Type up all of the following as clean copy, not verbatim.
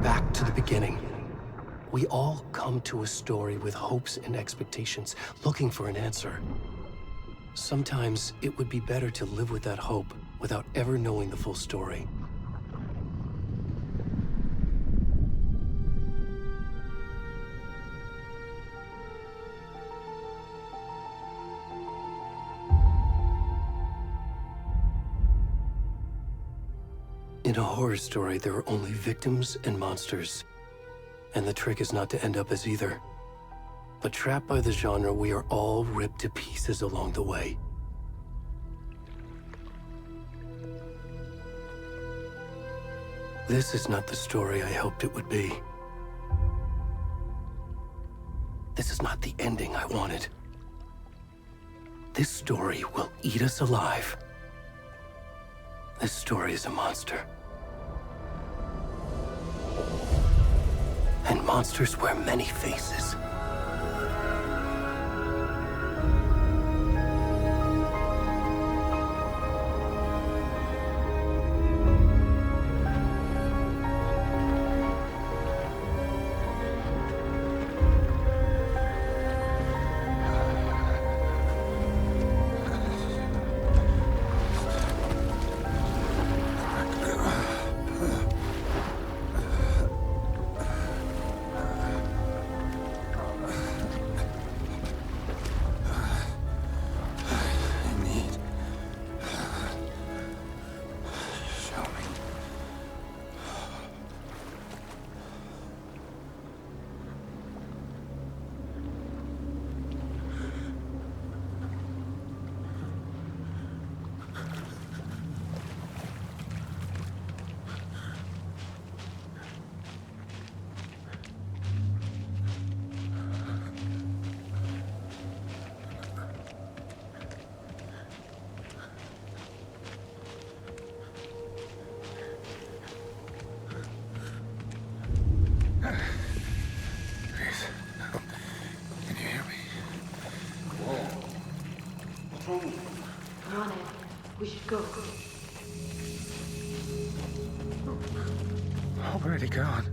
back to the beginning. We all come to a story with hopes and expectations, looking for an answer. Sometimes it would be better to live with that hope without ever knowing the full story. In a horror story, there are only victims and monsters. And the trick is not to end up as either. But trapped by the genre, we are all ripped to pieces along the way. This is not the story I hoped it would be. This is not the ending I wanted. This story will eat us alive. This story is a monster. And monsters wear many faces. We're on it. We should go. Already gone.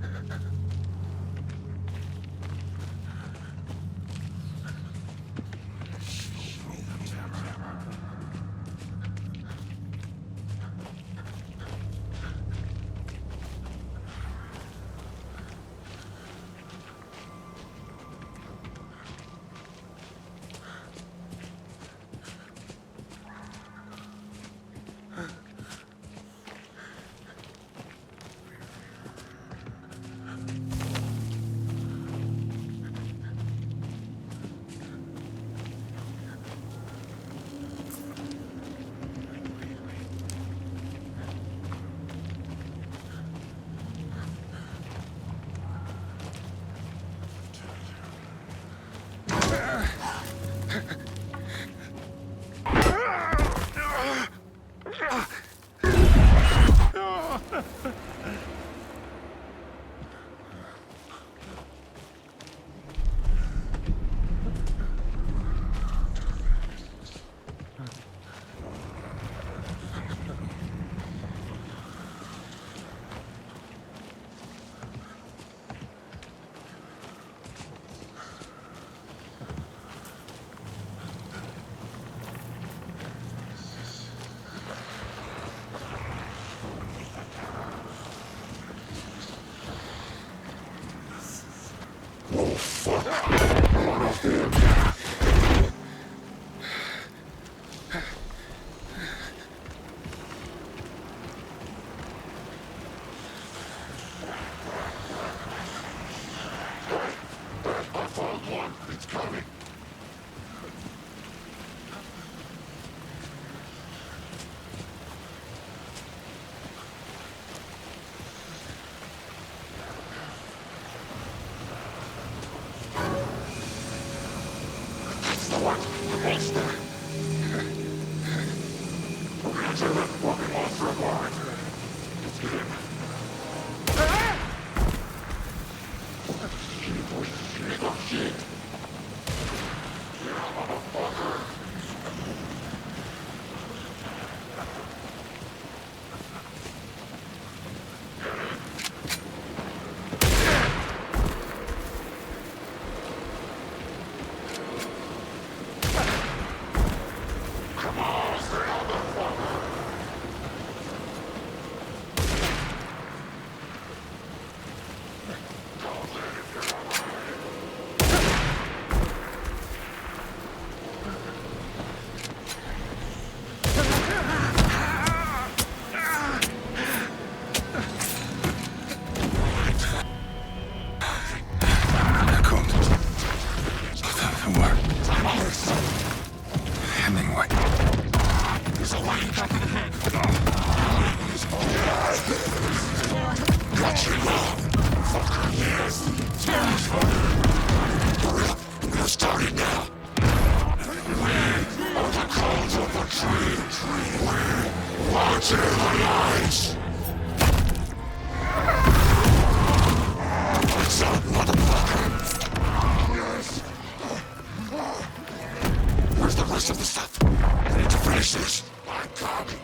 Where's the rest of the stuff? I need to finish this. I'm coming.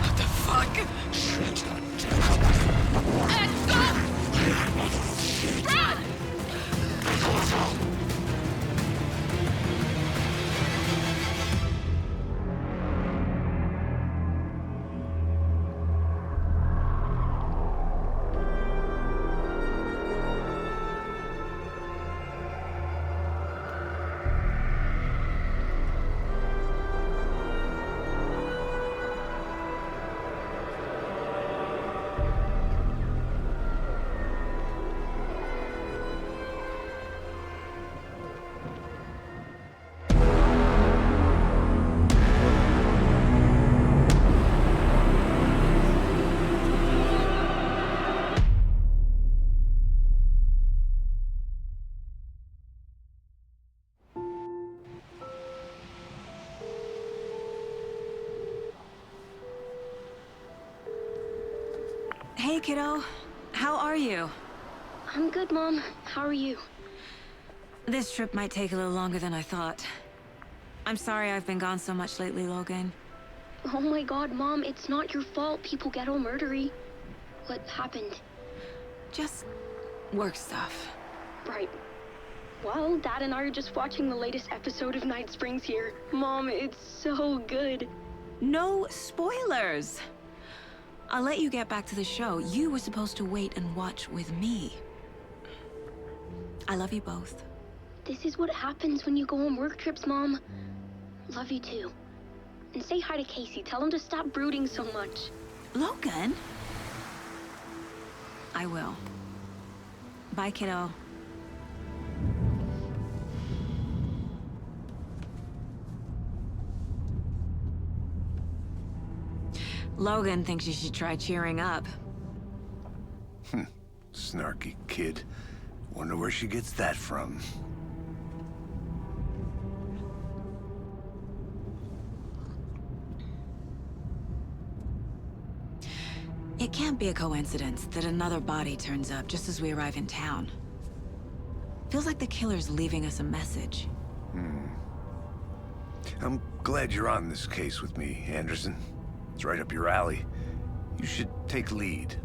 What the fuck? Shit. Run! Hey, kiddo. How are you? I'm good, Mom. How are you? This trip might take a little longer than I thought. I'm sorry I've been gone so much lately, Logan. Oh my god, Mom, it's not your fault people get all murdery. What happened? Just work stuff. Right. Well, Dad and I are just watching the latest episode of Night Springs here. Mom, it's so good. No spoilers! I'll let you get back to the show. You were supposed to wait and watch with me. I love you both. This is what happens when you go on work trips, Mom. Love you too. And say hi to Casey. Tell him to stop brooding so much. Logan? I will. Bye, kiddo. Logan thinks you should try cheering up. Snarky kid. Wonder where she gets that from. It can't be a coincidence that another body turns up just as we arrive in town. Feels like the killer's leaving us a message. I'm glad you're on this case with me, Anderson. It's right up your alley. You should take lead.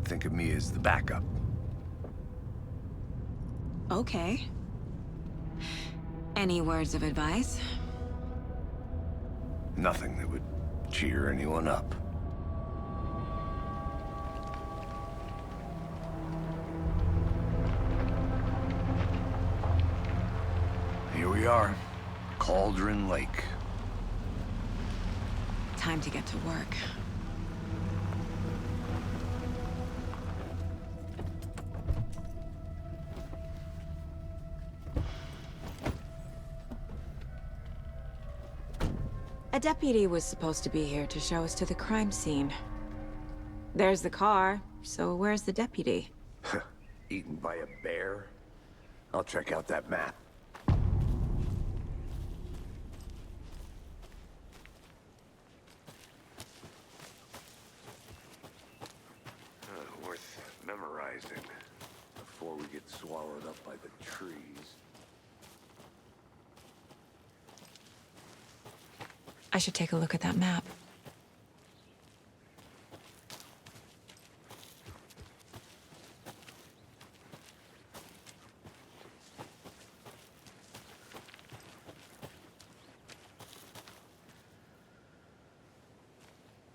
Think of me as the backup. Okay. Any words of advice? Nothing that would cheer anyone up. Here we are, Cauldron Lake. Time to get to work. A deputy was supposed to be here to show us to the crime scene. There's the car, so where's the deputy? Eaten by a bear? I'll check out that map. Worth memorizing before we get swallowed up by the trees. I should take a look at that map.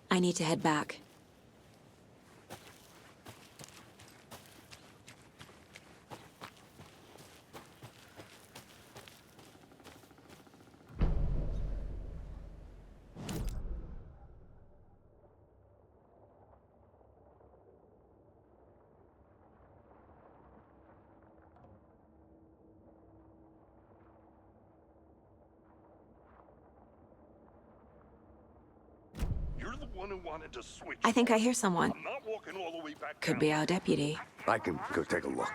I need to head back. You're the one who wanted to switch. I think I hear someone. I'm not walking all the way back Could down. be our deputy. I can go take a look.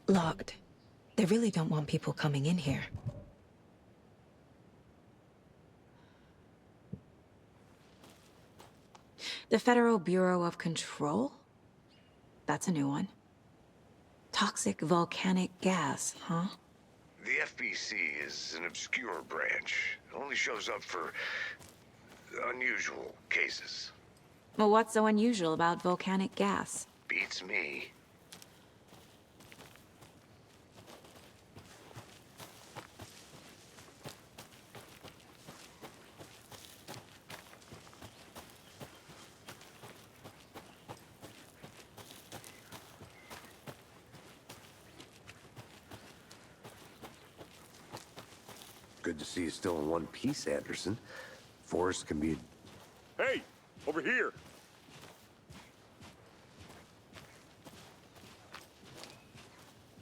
Locked. They really don't want people coming in here. The Federal Bureau of Control? That's a new one. Toxic volcanic gas, huh? The FBC is an obscure branch. It only shows up for unusual cases. Well, what's so unusual about volcanic gas? Beats me. Good to see you still in one piece, Anderson. Forrest can be... Hey, over here.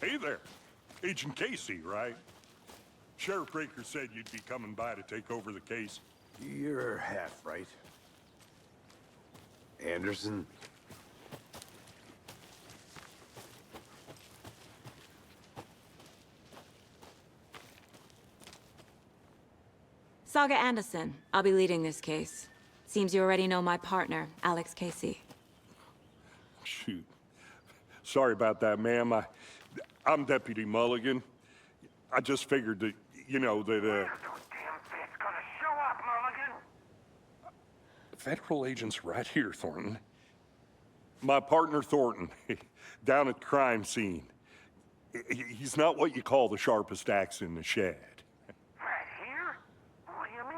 Hey there. Agent Casey, right? Sheriff Raker said you'd be coming by to take over the case. You're half right. Anderson? Saga Anderson. I'll be leading this case. Seems you already know my partner, Alex Casey. Shoot. Sorry about that, ma'am. I'm Deputy Mulligan. I just figured that, you know, that, Federal agent's right here, Thornton. My partner, Thornton, down at the crime scene. He's not what you call the sharpest axe in the shed. Right here? What do you mean?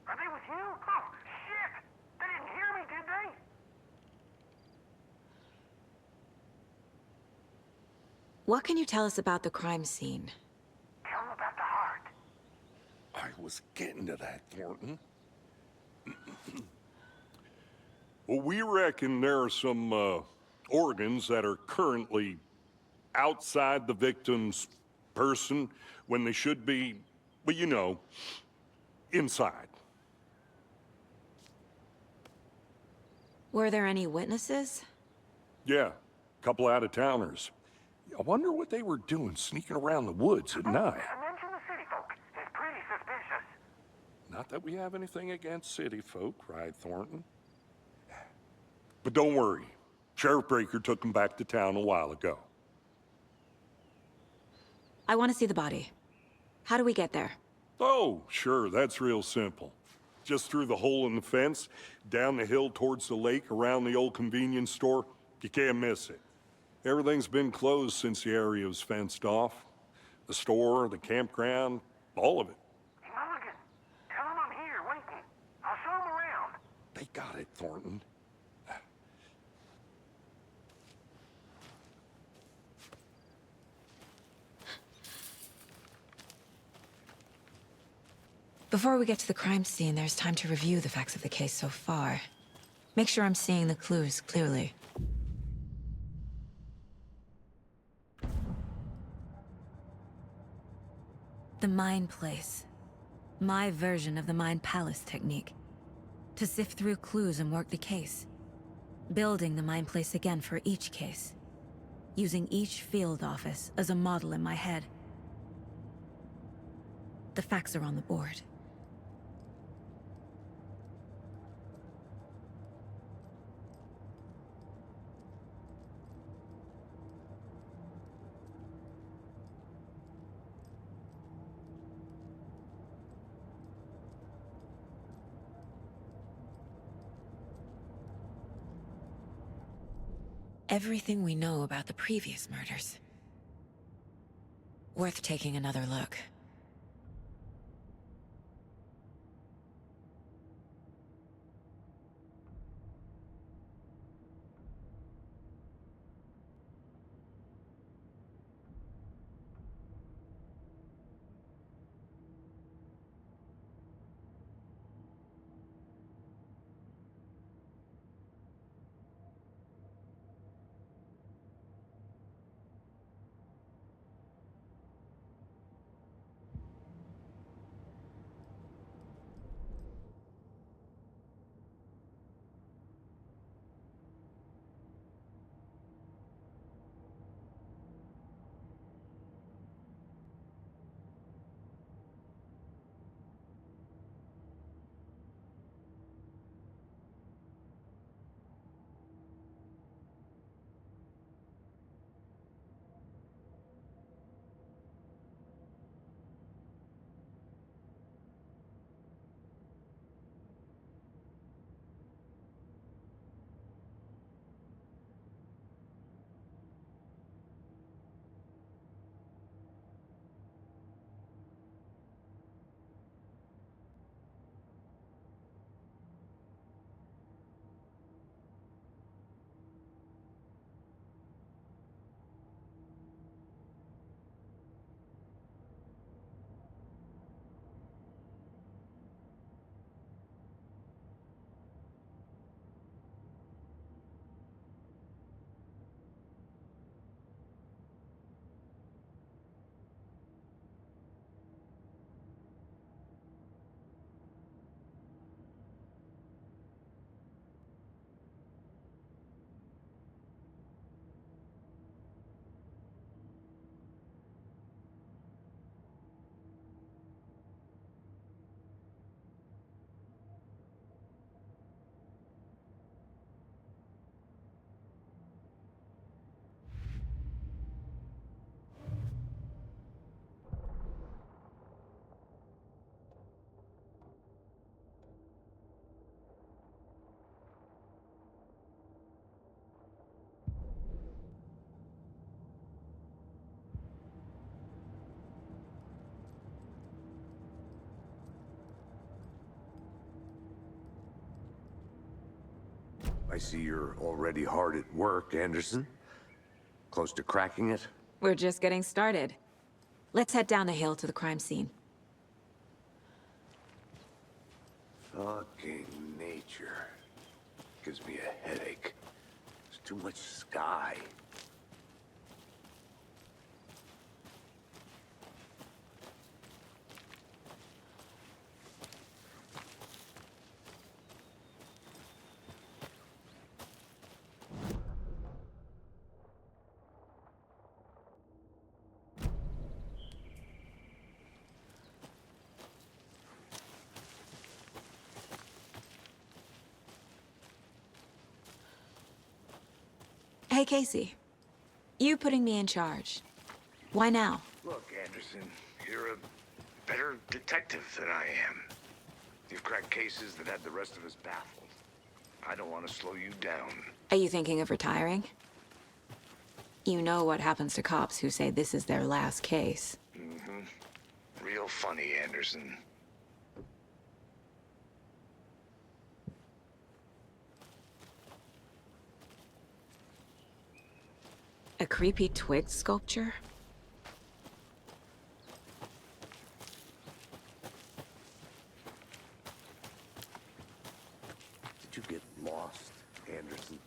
Are they with you? Oh, shit! They didn't hear me, did they? What can you tell us about the crime scene? Tell them about the heart. I was getting to that, Thornton. Well, we reckon there are some organs that are currently outside the victim's person when they should be, well, you know, inside. Were there any witnesses? Yeah, a couple out-of-towners. I wonder what they were doing sneaking around the woods at night. Mention the city folk. It's pretty suspicious. Not that we have anything against city folk, right, Thornton? But don't worry. Sheriff Breaker took them back to town a while ago. I want to see the body. How do we get there? Oh, sure, that's real simple. Just through the hole in the fence, down the hill towards the lake, around the old convenience store. You can't miss it. Everything's been closed since the area was fenced off. The store, the campground, all of it. Mulligan, tell him I'm here waiting. I'll show him around. They got it, Thornton. Before we get to the crime scene, there's time to review the facts of the case so far. Make sure I'm seeing the clues clearly. The Mind Place. My version of the Mind Palace technique. To sift through clues and work the case. Building the Mind Place again for each case. Using each field office as a model in my head. The facts are on the board. Everything we know about the previous murders. Worth taking another look. I see you're already hard at work, Anderson. Close to cracking it? We're just getting started. Let's head down the hill to the crime scene. Fucking nature. Gives me a headache. There's too much sky. Hey, Casey. You putting me in charge. Why now? Look, Anderson, you're a better detective than I am. You've cracked cases that had the rest of us baffled. I don't want to slow you down. Are you thinking of retiring? You know what happens to cops who say this is their last case. Mm-hmm. Real funny, Anderson. A creepy twig sculpture? Did you get lost, Anderson?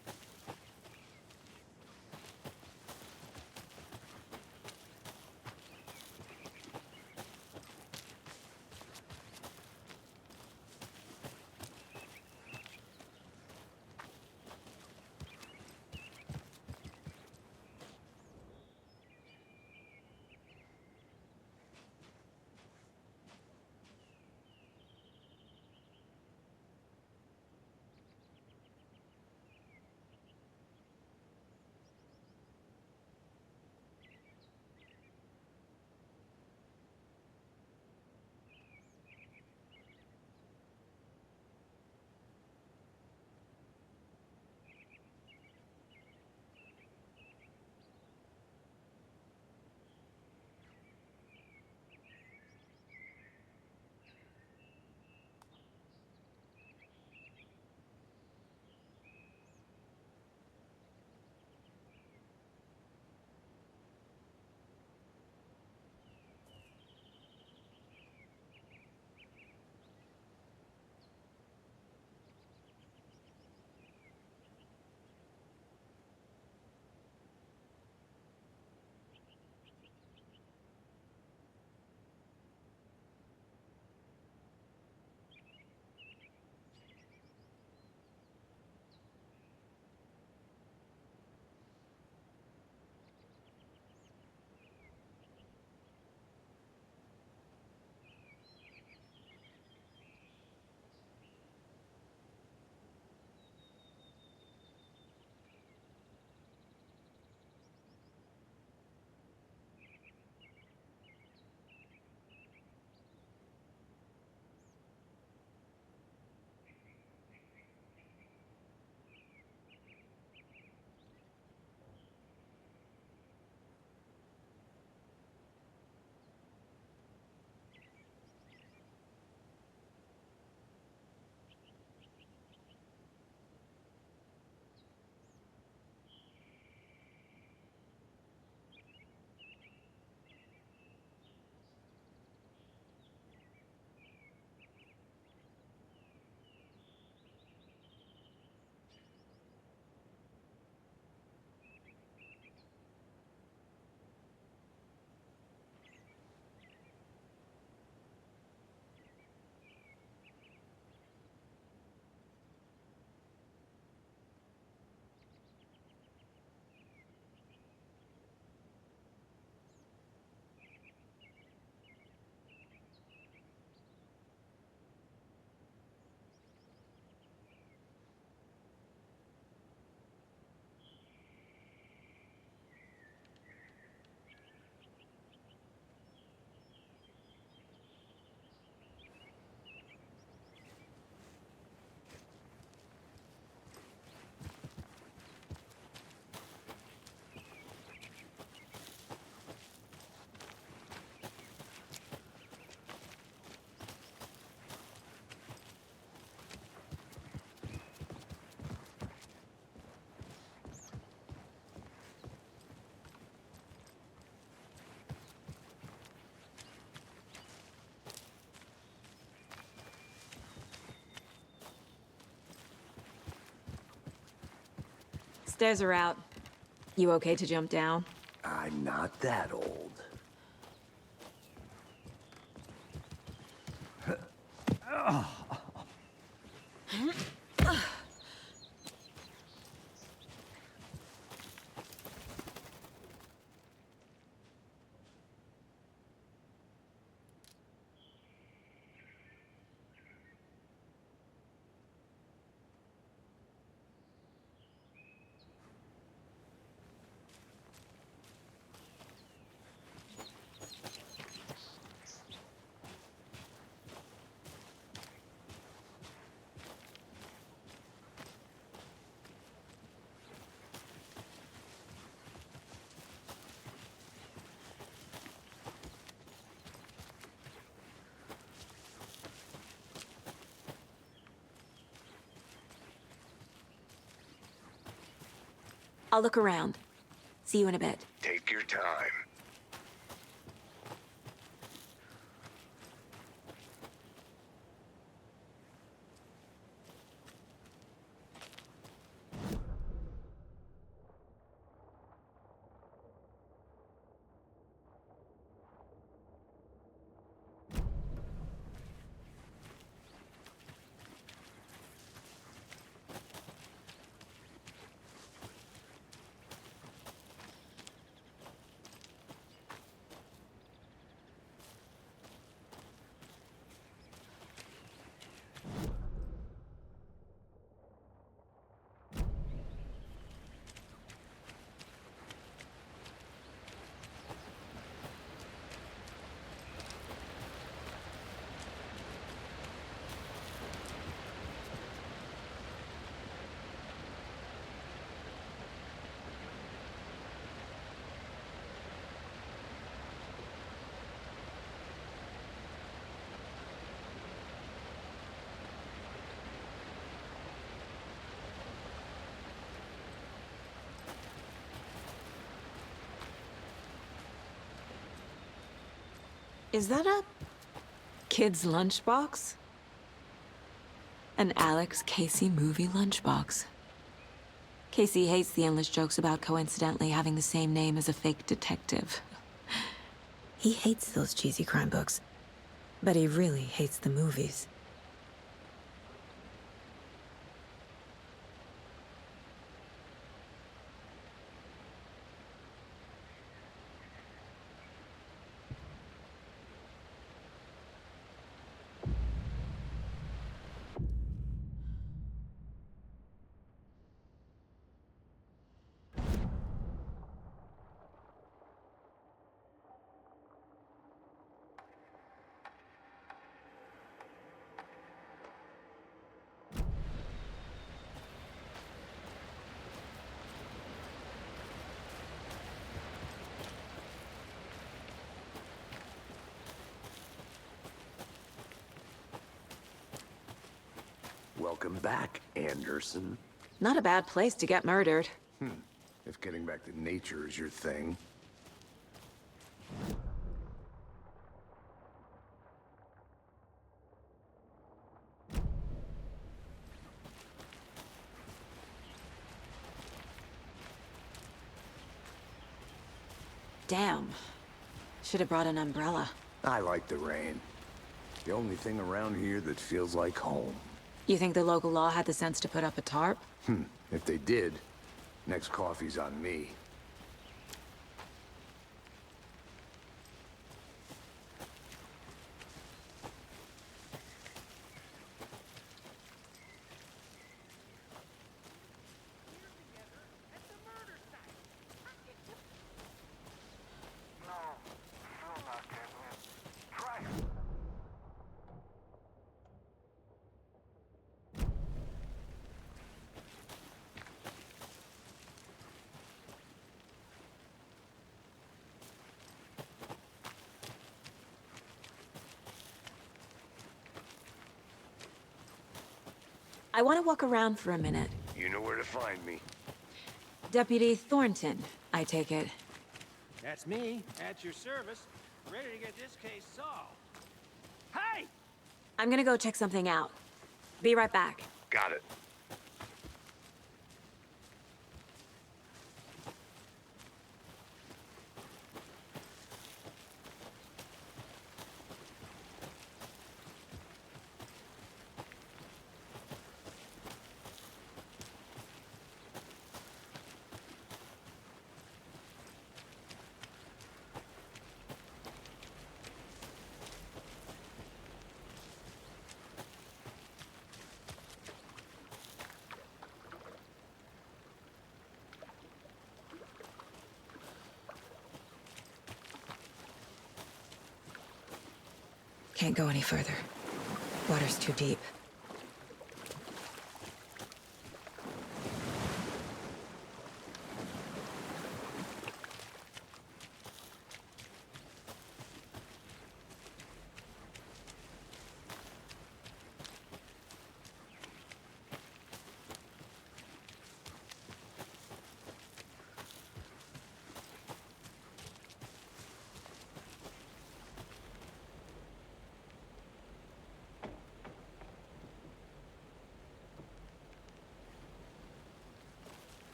Stairs are out. You okay to jump down? I'm not that old. I'll look around. See you in a bit. Take your time. Is that a kid's lunchbox? An Alex Casey movie lunchbox. Casey hates the endless jokes about coincidentally having the same name as a fake detective. He hates those cheesy crime books, but he really hates the movies. Welcome back, Anderson. Not a bad place to get murdered. If getting back to nature is your thing. Damn. Should have brought an umbrella. I like the rain. The only thing around here that feels like home. You think the local law had the sense to put up a tarp? If they did, next coffee's on me. I want to walk around for a minute. You know where to find me. Deputy Thornton, I take it. That's me, at your service, ready to get this case solved. Hey! I'm gonna go check something out. Be right back. Got it. Can't go any further. Water's too deep.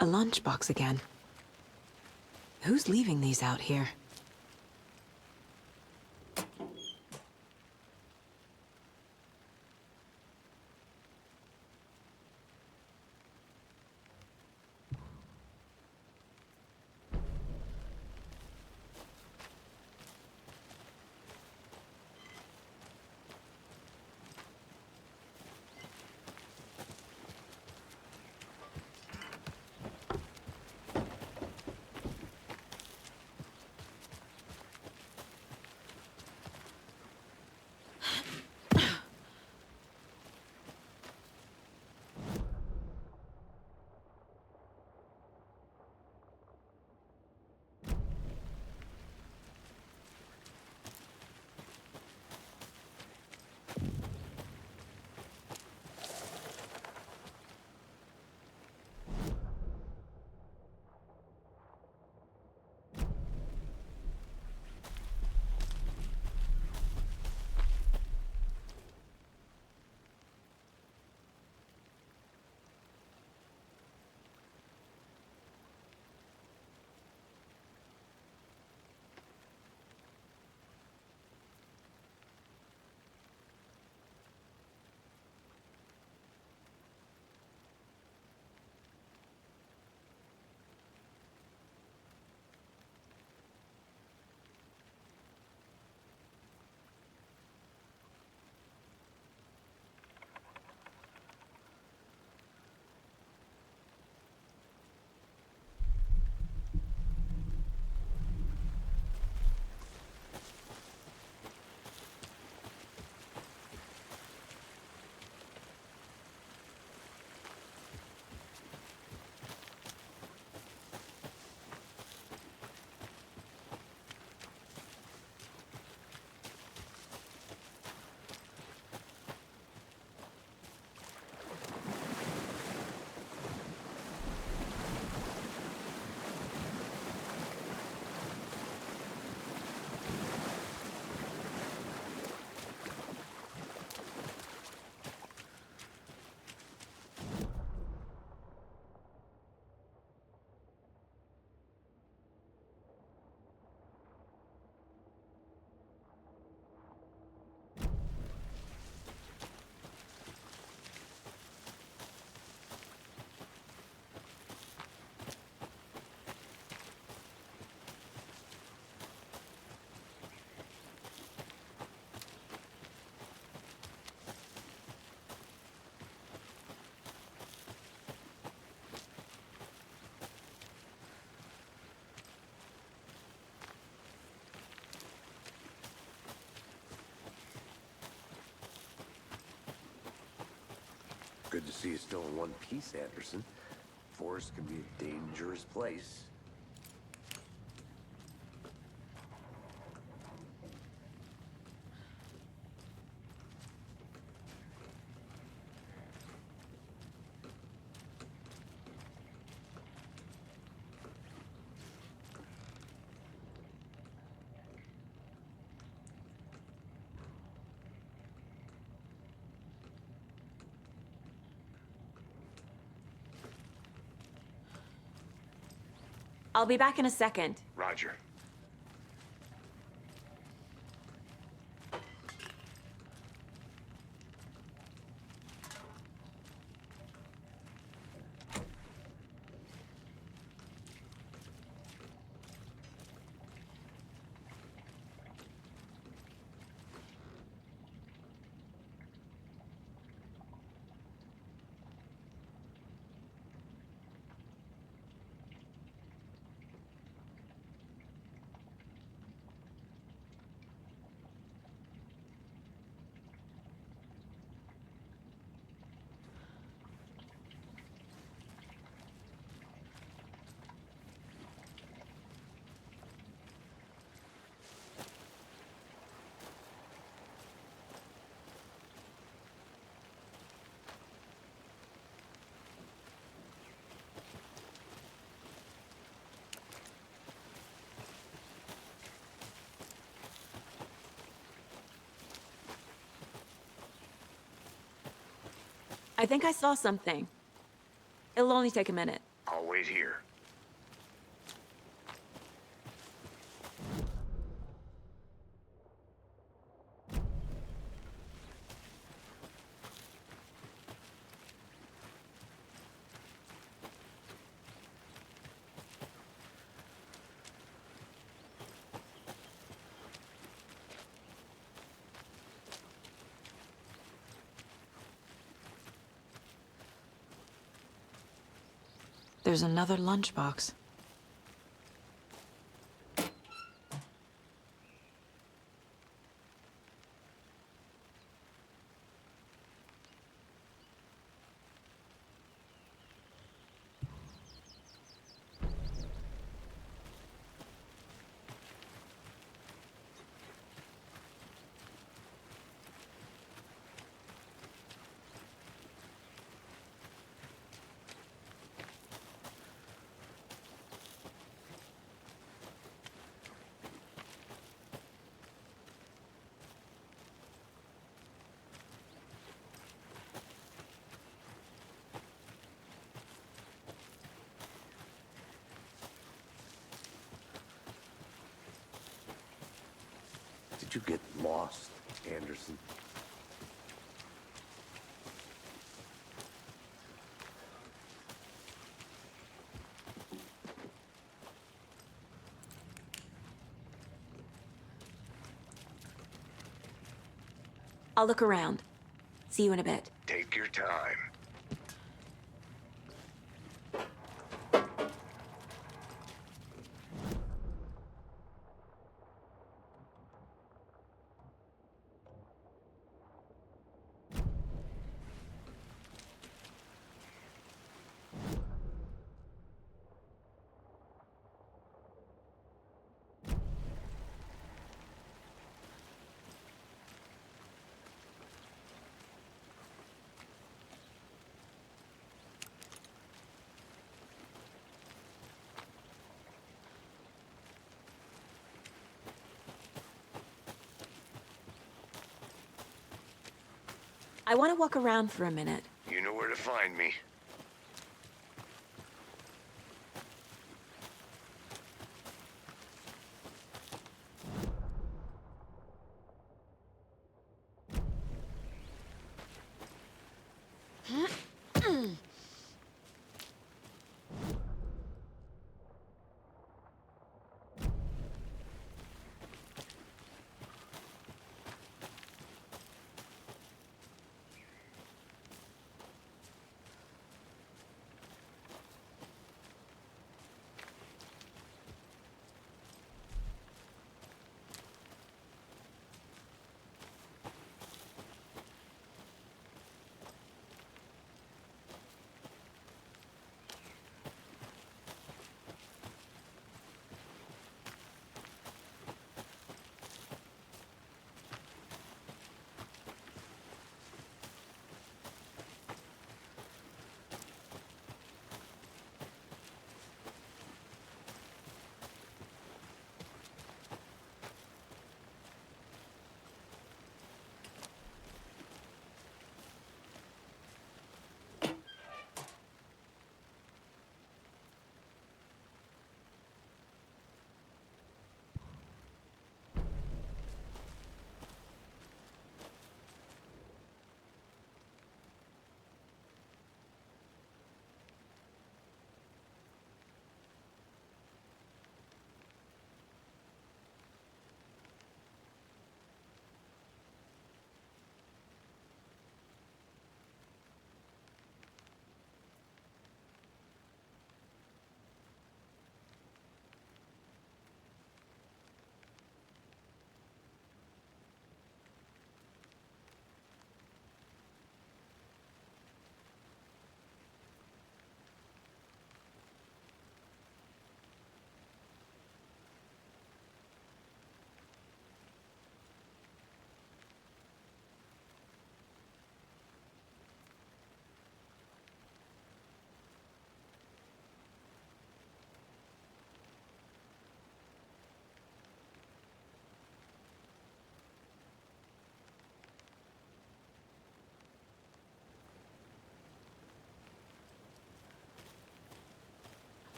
A lunchbox again. Who's leaving these out here? Good to see you still in one piece, Anderson. Forest can be a dangerous place. I'll be back in a second. Roger. I think I saw something. It'll only take a minute. I'll wait. wait here. There's another lunchbox. Did you get lost, Anderson? I'll look around. See you in a bit. Take your time. I want to walk around for a minute. You know where to find me.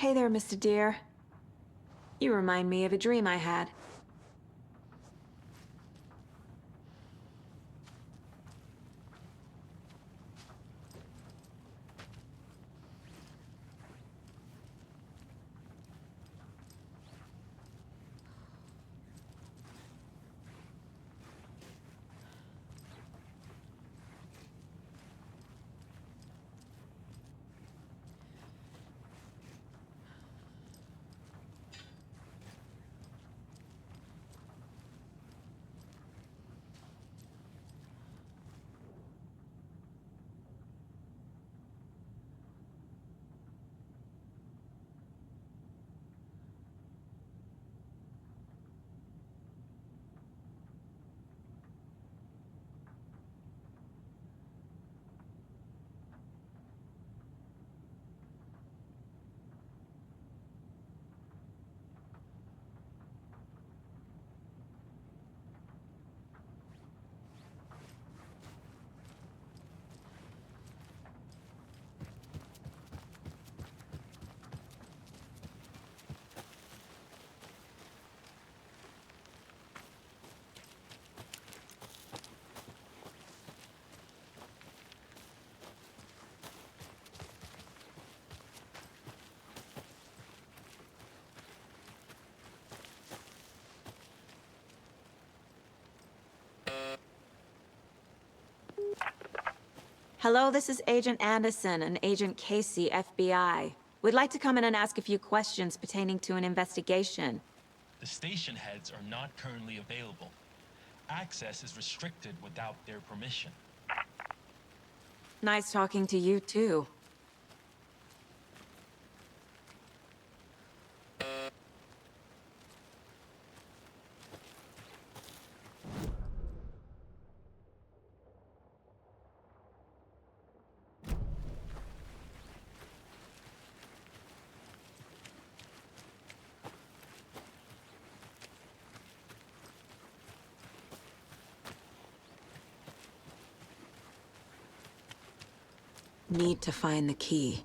Hey there, Mr. Deer. You remind me of a dream I had. Hello, this is Agent Anderson and Agent Casey, FBI. We'd like to come in and ask a few questions pertaining to an investigation. The station heads are not currently available. Access is restricted without their permission. Nice talking to you, too. Need to find the key.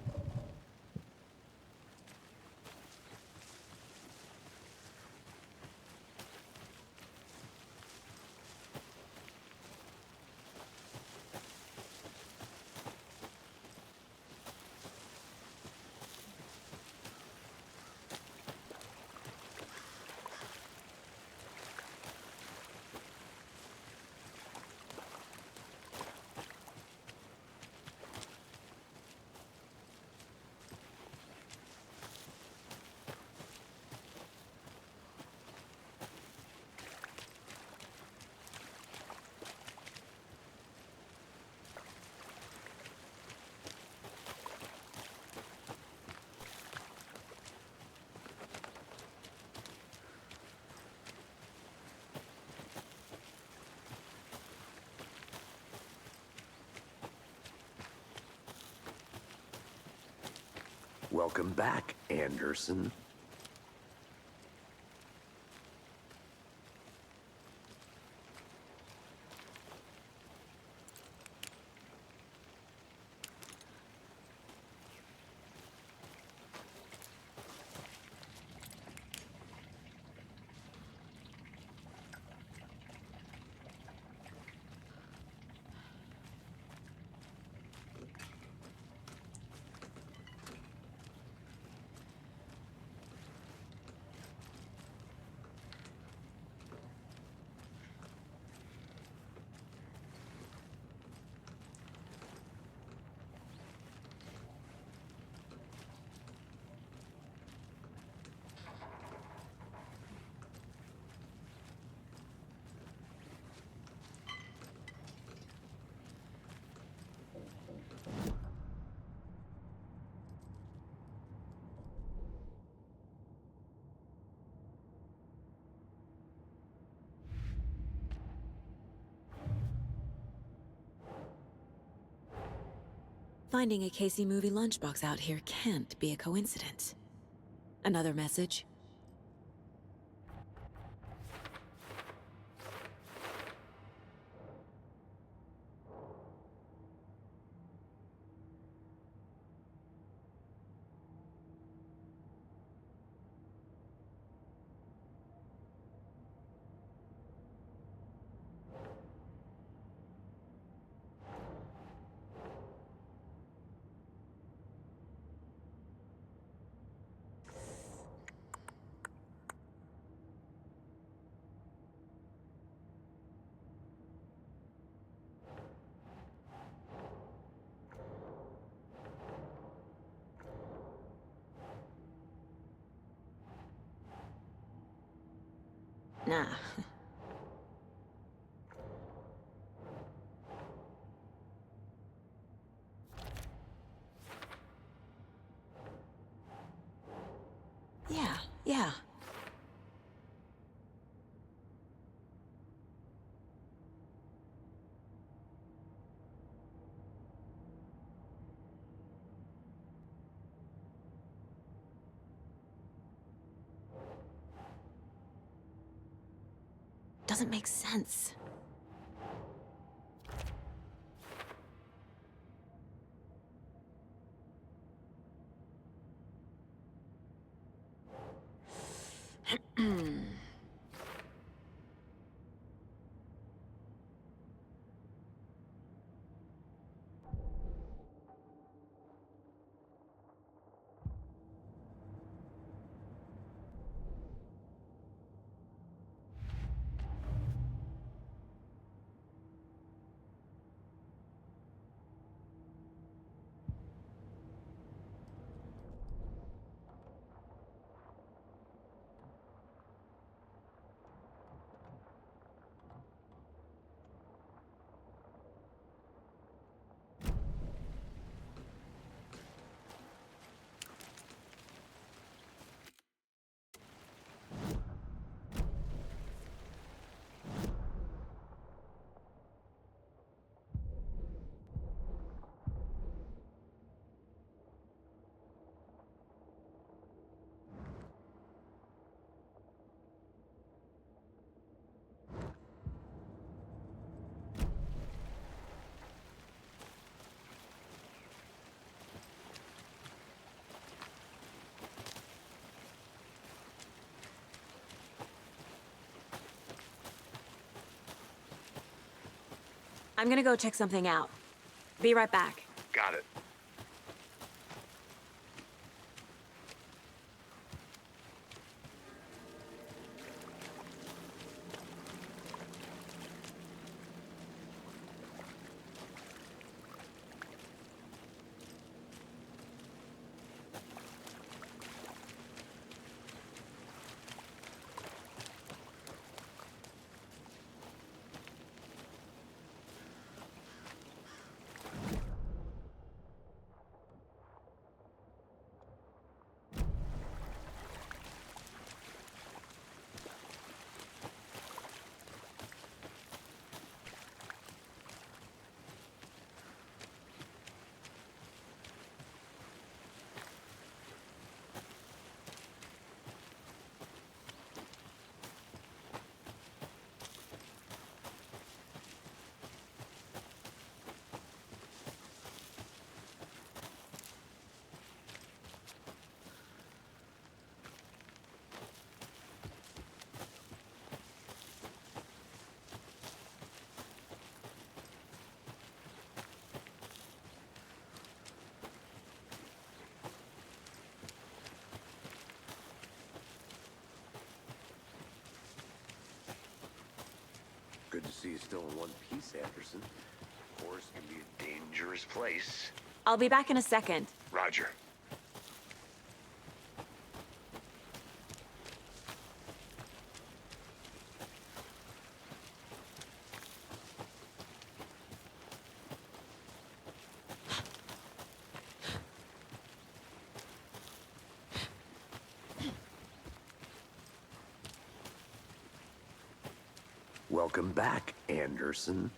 Welcome back, Anderson. Finding a Casey movie lunchbox out here can't be a coincidence. Another message? Nah. Yeah. Doesn't make sense. I'm gonna go check something out. Be right back. Got it. Good to see you still in one piece, Anderson. Force can be a dangerous place. I'll be back in a second. Roger. Welcome back, Anderson.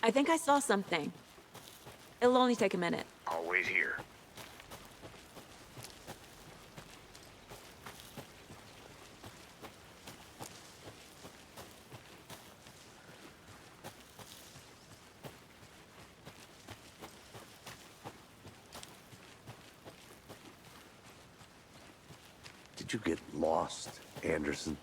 I think I saw something. It'll only take a minute. I'll wait here. Did you get lost, Anderson?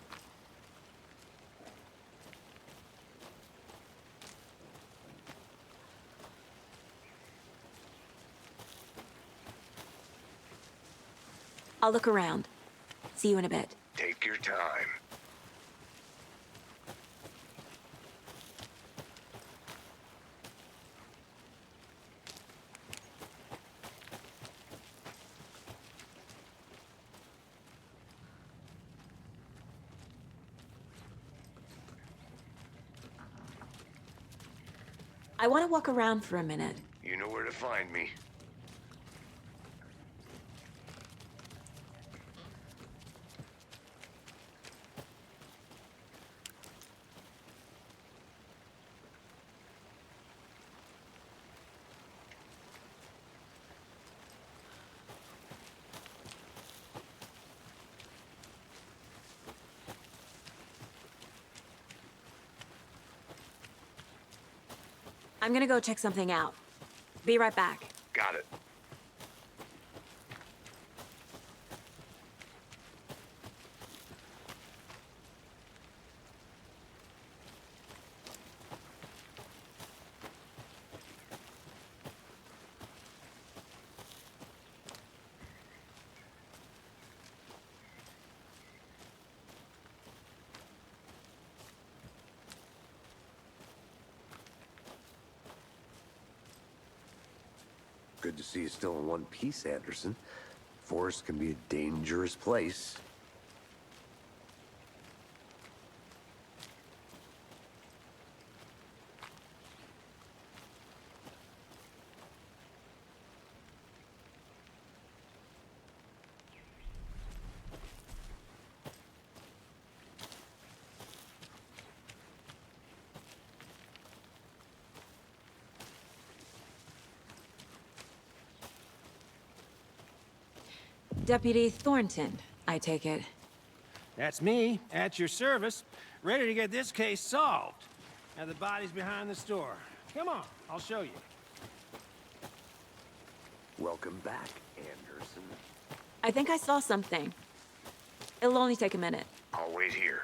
I'll look around. See you in a bit. Take your time. I want to walk around for a minute. You know where to find me. I'm gonna go check something out. Be right back. Got it. Good to see you still in one piece, Anderson. Forest can be a dangerous place. Deputy Thornton, I take it. That's me, at your service, ready to get this case solved. Now the body's behind the store. Come on, I'll show you. Welcome back, Anderson. I think I saw something. It'll only take a minute. I'll wait here.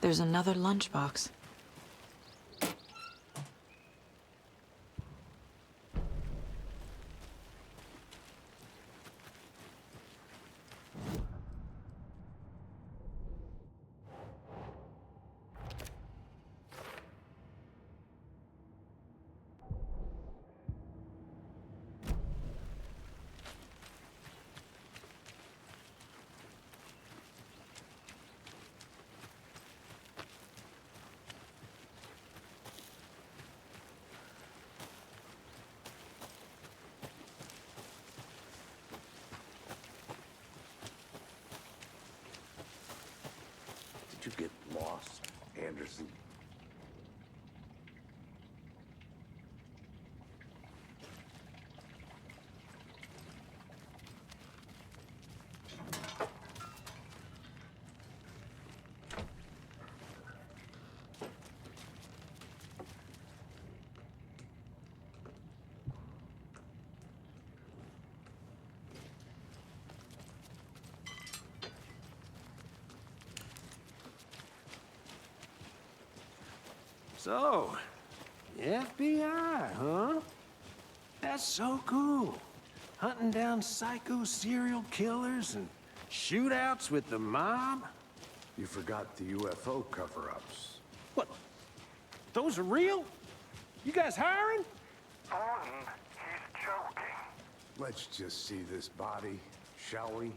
There's another lunchbox. Did you get lost, Anderson? So, the FBI, huh? That's so cool. Hunting down psycho serial killers and shootouts with the mob. You forgot the UFO cover-ups. What? Those are real? You guys hiring? Thornton, he's joking. Let's just see this body, shall we?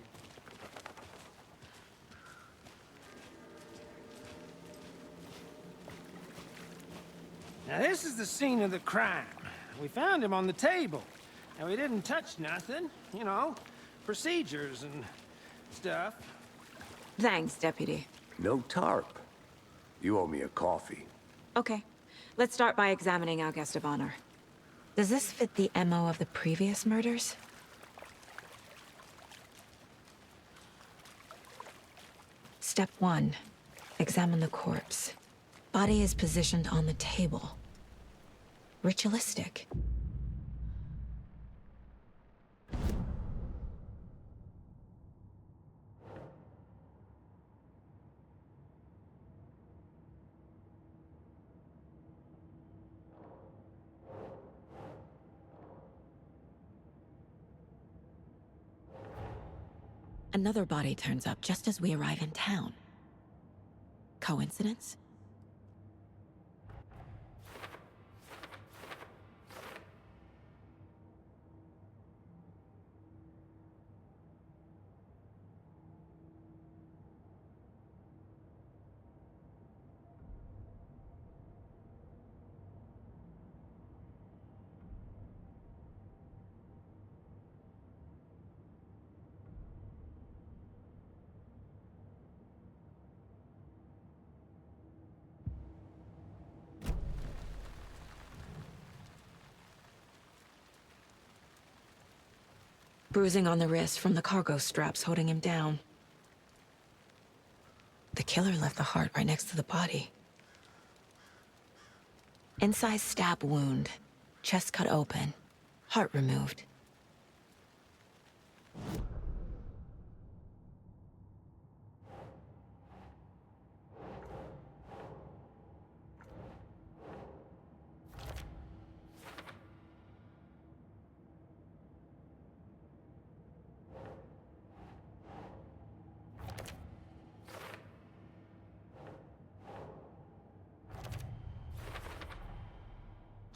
Now, this is the scene of the crime. We found him on the table. And we didn't touch nothing, you know, procedures and stuff. Thanks, Deputy. No tarp. You owe me a coffee. Okay. Let's start by examining our guest of honor. Does this fit the MO of the previous murders? Step 1. Examine the corpse. Body is positioned on the table. Ritualistic. Another body turns up just as we arrive in town. Coincidence? Bruising on the wrist from the cargo straps holding him down. The killer left the heart right next to the body. Incised stab wound. Chest cut open. Heart removed.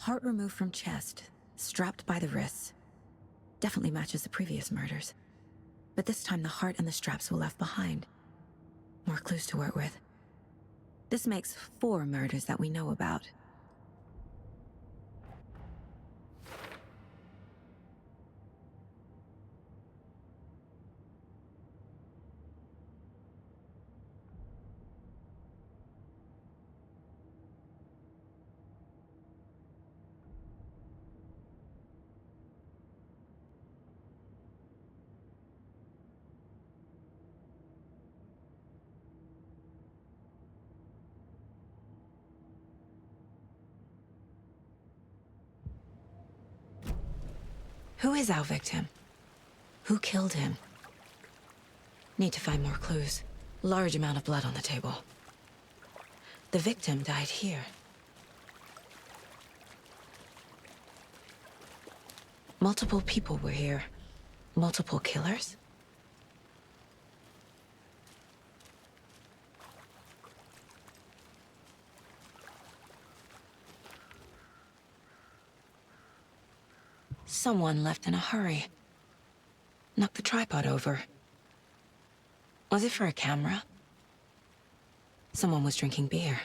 Heart removed from chest, strapped by the wrists. Definitely matches the previous murders. But this time the heart and the straps were left behind. More clues to work with. This makes 4 murders that we know about. Who is our victim? Who killed him? Need to find more clues. Large amount of blood on the table. The victim died here. Multiple people were here. Multiple killers? Someone left in a hurry. Knocked the tripod over. Was it for a camera? Someone was drinking beer.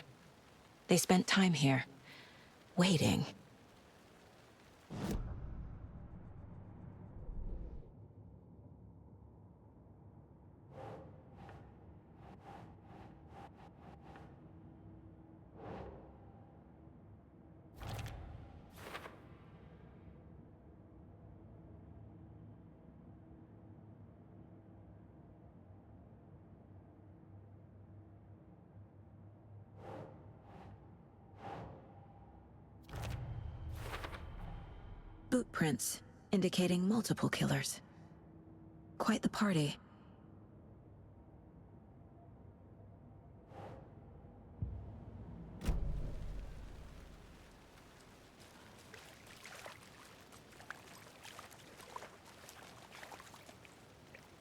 They spent time here, waiting. Boot prints, indicating multiple killers. Quite the party.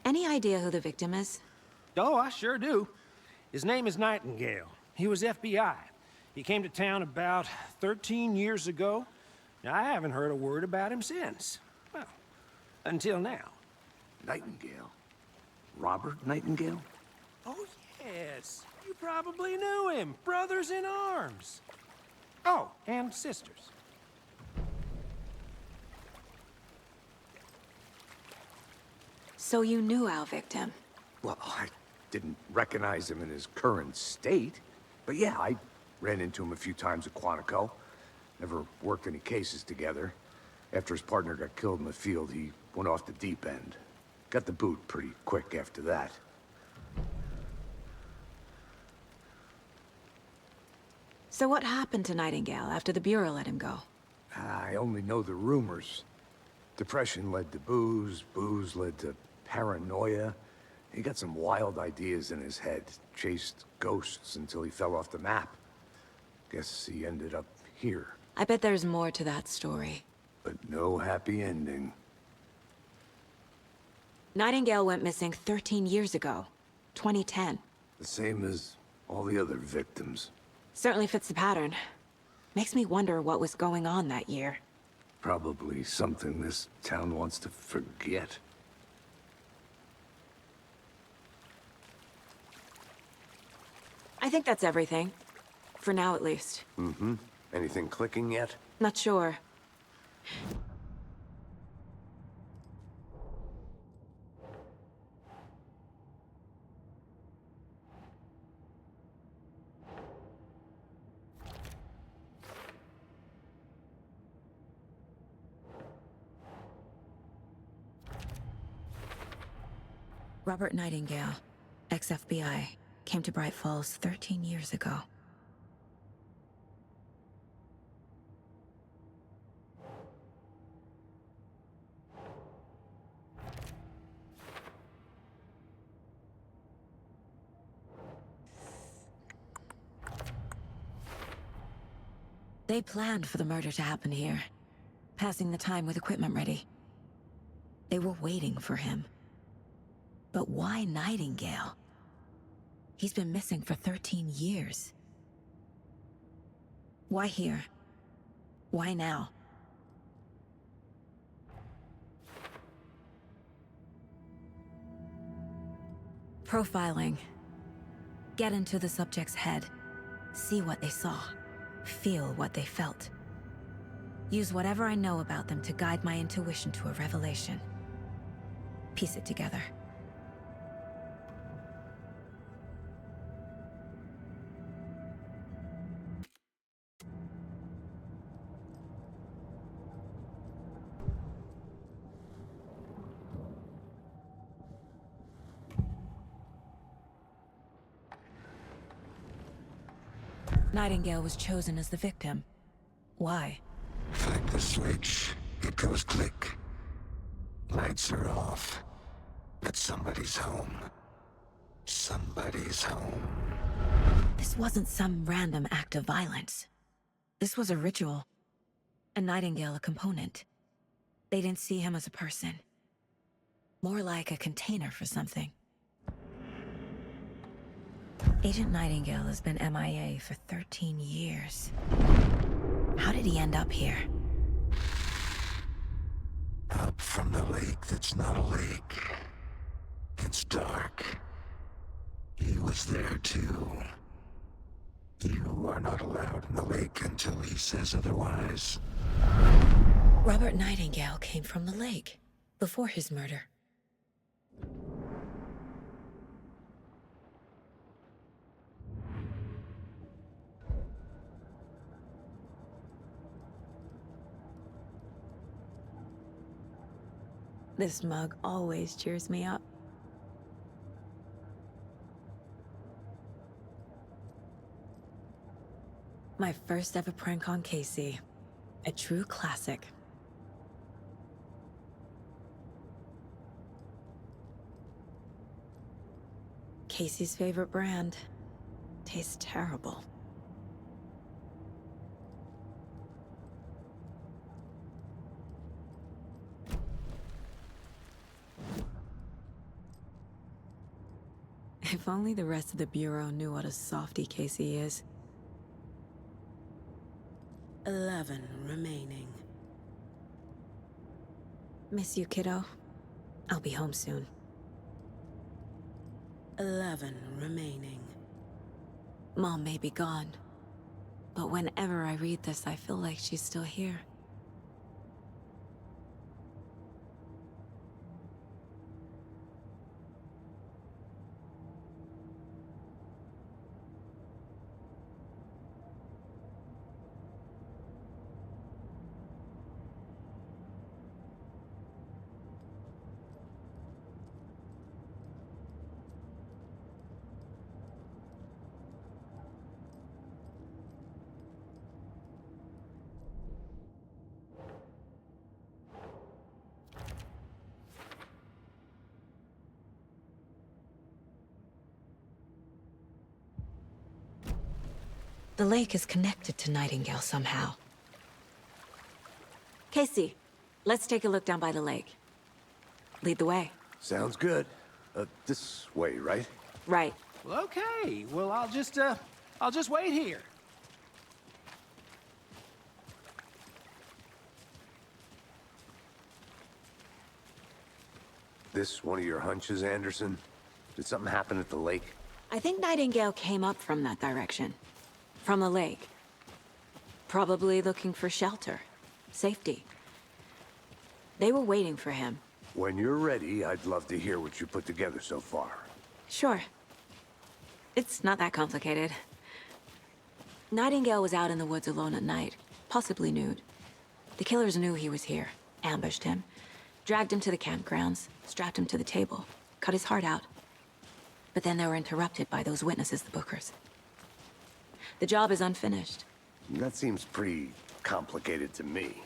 Any idea who the victim is? Oh, I sure do. His name is Nightingale. He was FBI. He came to town about 13 years ago. Now, I haven't heard a word about him since. Well, until now. Nightingale? Robert Nightingale? Oh, yes. You probably knew him. Brothers in arms. Oh, and sisters. So you knew our victim? Well, I didn't recognize him in his current state. But yeah, I ran into him a few times at Quantico. Never worked any cases together. After his partner got killed in the field, he went off the deep end. Got the boot pretty quick after that. So what happened to Nightingale after the Bureau let him go? I only know the rumors. Depression led to booze, booze led to paranoia. He got some wild ideas in his head, chased ghosts until he fell off the map. Guess he ended up here. I bet there's more to that story. But no happy ending. Nightingale went missing 13 years ago, 2010. The same as all the other victims. Certainly fits the pattern. Makes me wonder what was going on that year. Probably something this town wants to forget. I think that's everything. For now, at least. Mm-hmm. Anything clicking yet? Not sure. Robert Nightingale, ex-FBI, came to Bright Falls 13 years ago. They planned for the murder to happen here, passing the time with equipment ready. They were waiting for him. But why Nightingale? He's been missing for 13 years. Why here? Why now? Profiling. Get into the subject's head. See what they saw. Feel what they felt. Use whatever I know about them to guide my intuition to a revelation. Piece it together. Nightingale was chosen as the victim. Why? Flick the switch, it goes click. Lights are off. But somebody's home. Somebody's home. This wasn't some random act of violence. This was a ritual. And Nightingale a component. They didn't see him as a person. More like a container for something. Agent Nightingale has been MIA for 13 years. How did he end up here? Up from the lake that's not a lake. It's dark. He was there too. You are not allowed in the lake until he says otherwise. Robert Nightingale came from the lake, before his murder. This mug always cheers me up. My first ever prank on Casey. A true classic. Casey's favorite brand. Tastes terrible. If only the rest of the Bureau knew what a softie Casey is. 11 remaining. Miss you, kiddo. I'll be home soon. 11 remaining. Mom may be gone, but whenever I read this, I feel like she's still here. The lake is connected to Nightingale somehow. Casey, let's take a look down by the lake. Lead the way. Sounds good. This way, right? Right. Well, okay. Well, I'll just wait here. This one of your hunches, Anderson? Did something happen at the lake? I think Nightingale came up from that direction. From the lake. Probably looking for shelter. Safety. They were waiting for him. When you're ready, I'd love to hear what you put together so far. Sure. It's not that complicated. Nightingale was out in the woods alone at night, possibly nude. The killers knew he was here, ambushed him, dragged him to the campgrounds, strapped him to the table, cut his heart out. But then they were interrupted by those witnesses, the Bookers. The job is unfinished. That seems pretty complicated to me.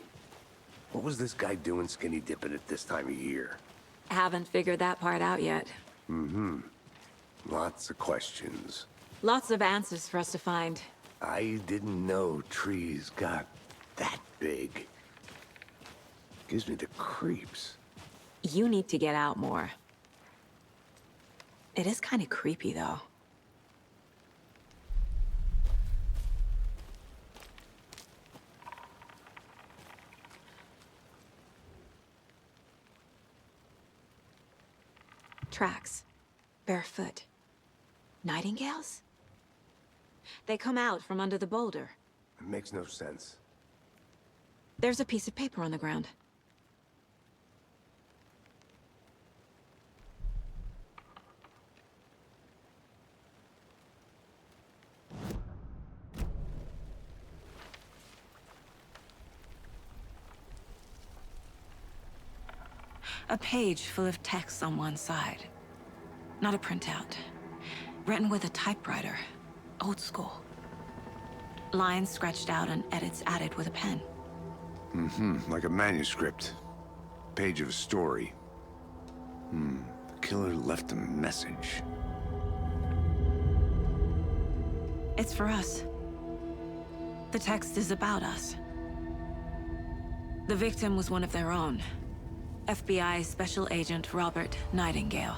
What was this guy doing skinny dipping at this time of year? Haven't figured that part out yet. Mm-hmm. Lots of questions. Lots of answers for us to find. I didn't know trees got that big. Gives me the creeps. You need to get out more. It is kind of creepy, though. Tracks. Barefoot. Nightingales? They come out from under the boulder. It makes no sense. There's a piece of paper on the ground. A page full of text on one side. Not a printout. Written with a typewriter. Old school. Lines scratched out and edits added with a pen. Mm-hmm, like a manuscript. Page of a story. The killer left a message. It's for us. The text is about us. The victim was one of their own. FBI Special Agent Robert Nightingale.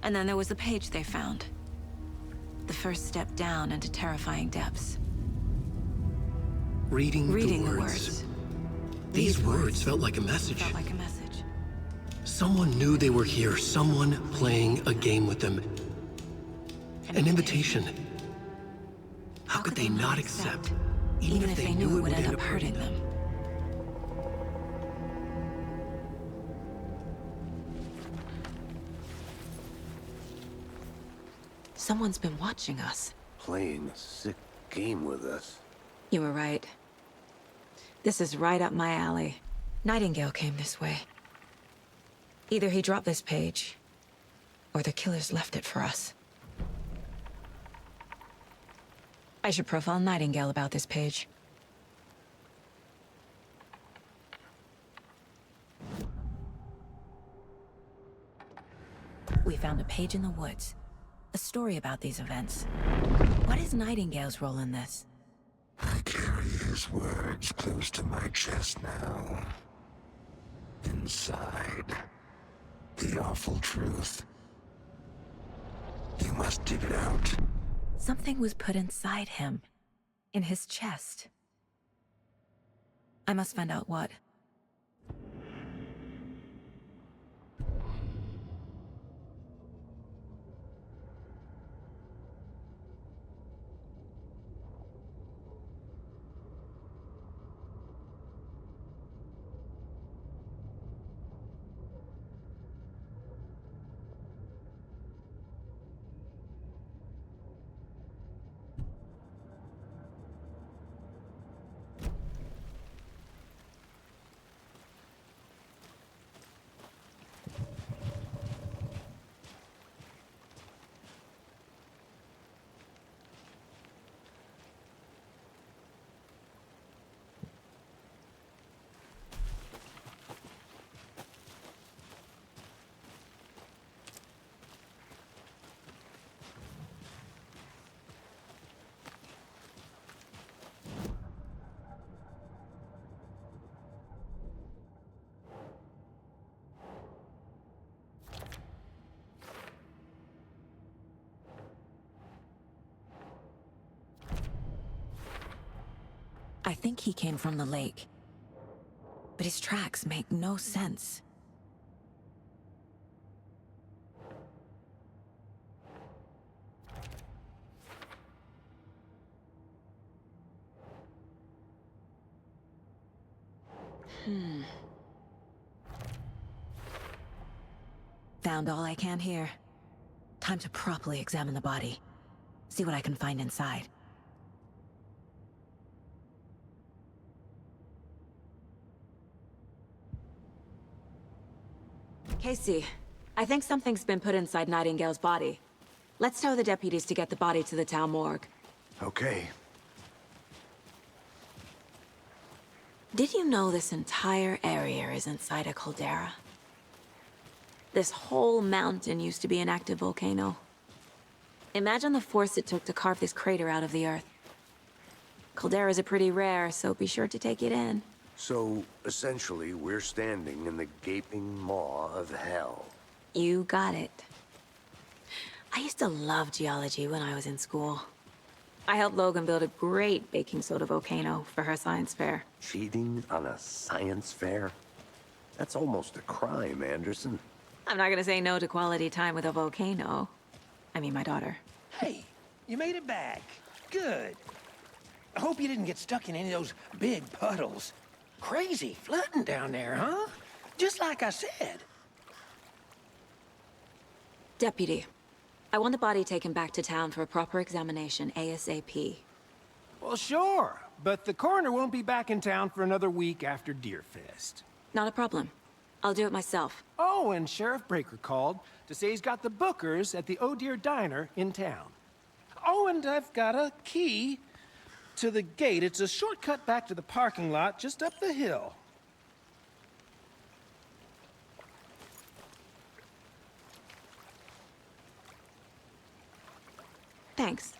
And then there was the page they found. The first step down into terrifying depths. Reading the words. These words felt like a message. Felt like a message. Someone knew they were here. Someone playing a game with them. An invitation. How could they not accept? Even if they knew it would end up hurting them. Someone's been watching us. Playing a sick game with us. You were right. This is right up my alley. Nightingale came this way. Either he dropped this page, or the killers left it for us. I should profile Nightingale about this page. We found a page in the woods. A story about these events. What is Nightingale's role in this? I carry his words close to my chest now. Inside, the awful truth. You must dig it out. Something was put inside him. In his chest. I must find out what. I think he came from the lake. But his tracks make no sense. Found all I can here. Time to properly examine the body. See what I can find inside. Casey, I think something's been put inside Nightingale's body. Let's tell the deputies to get the body to the town morgue. Okay. Did you know this entire area is inside a caldera? This whole mountain used to be an active volcano. Imagine the force it took to carve this crater out of the earth. Calderas are pretty rare, so be sure to take it in. So, essentially, we're standing in the gaping maw of hell. You got it. I used to love geology when I was in school. I helped Logan build a great baking soda volcano for her science fair. Cheating on a science fair? That's almost a crime, Anderson. I'm not gonna say no to quality time with a volcano. I mean, my daughter. Hey, you made it back. Good. I hope you didn't get stuck in any of those big puddles. Crazy flooding down there, huh? Just like I said. Deputy, I want the body taken back to town for a proper examination ASAP. Well, sure. But the coroner won't be back in town for another week after Deerfest. Not a problem. I'll do it myself. Oh, and Sheriff Breaker called to say he's got the bookers at the Oh Dear Diner in town. Oh, and I've got a key to the gate. It's a shortcut back to the parking lot just up the hill. Thanks.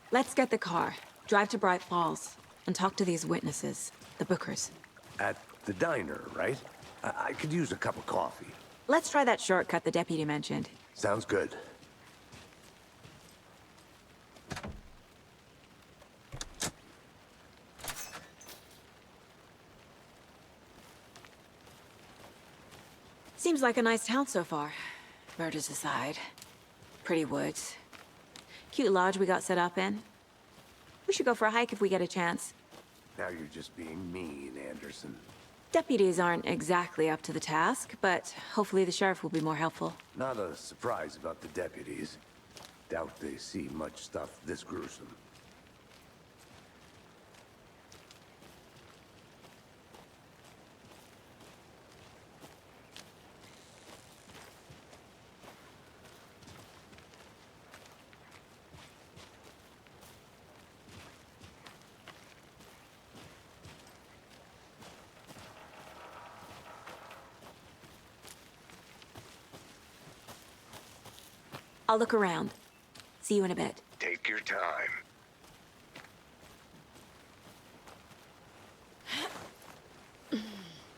Let's get the car, drive to Bright Falls, and talk to these witnesses, the bookers. At the diner, right? I could use a cup of coffee. Let's try that shortcut the deputy mentioned. Sounds good. Seems like a nice town so far. Murders aside. Pretty woods. Cute lodge we got set up in. We should go for a hike if we get a chance. Now you're just being mean, Anderson. Deputies aren't exactly up to the task, but hopefully the sheriff will be more helpful. Not a surprise about the deputies. Doubt they see much stuff this gruesome. I'll look around. See you in a bit. Take your time.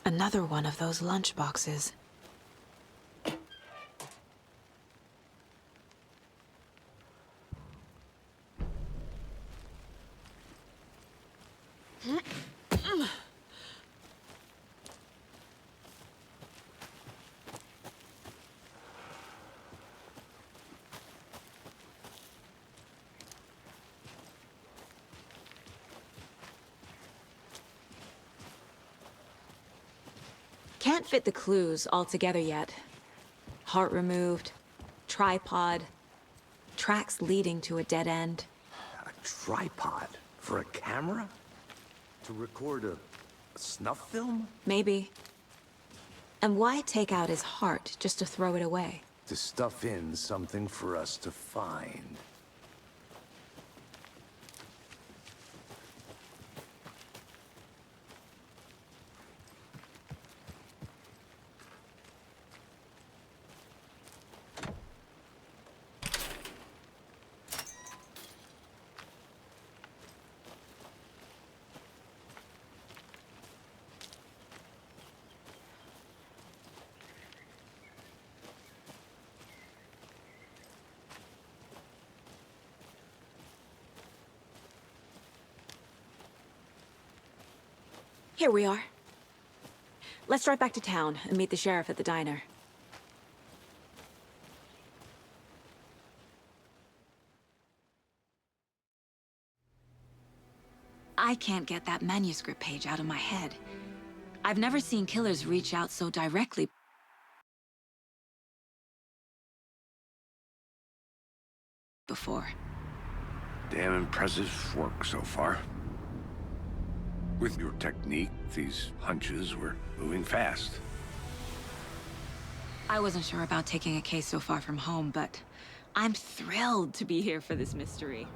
Another one of those lunch boxes. Can't fit the clues all together yet. Heart removed, tripod, tracks leading to a dead end. A tripod? For a camera? To record a snuff film? Maybe. And why take out his heart just to throw it away? To stuff in something for us to find. Here we are. Let's drive back to town and meet the sheriff at the diner. I can't get that manuscript page out of my head. I've never seen killers reach out so directly before. Damn impressive work so far. With your technique, these hunches were moving fast. I wasn't sure about taking a case so far from home, but I'm thrilled to be here for this mystery.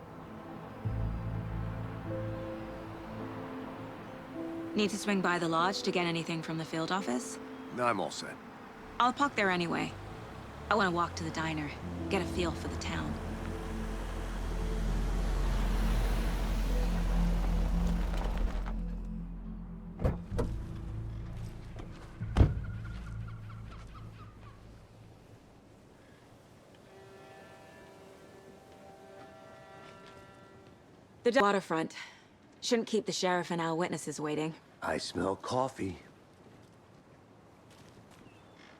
Need to swing by the lodge to get anything from the field office? No, I'm all set. I'll park there anyway. I want to walk to the diner, get a feel for the town. The waterfront. Shouldn't keep the sheriff and our witnesses waiting. I smell coffee.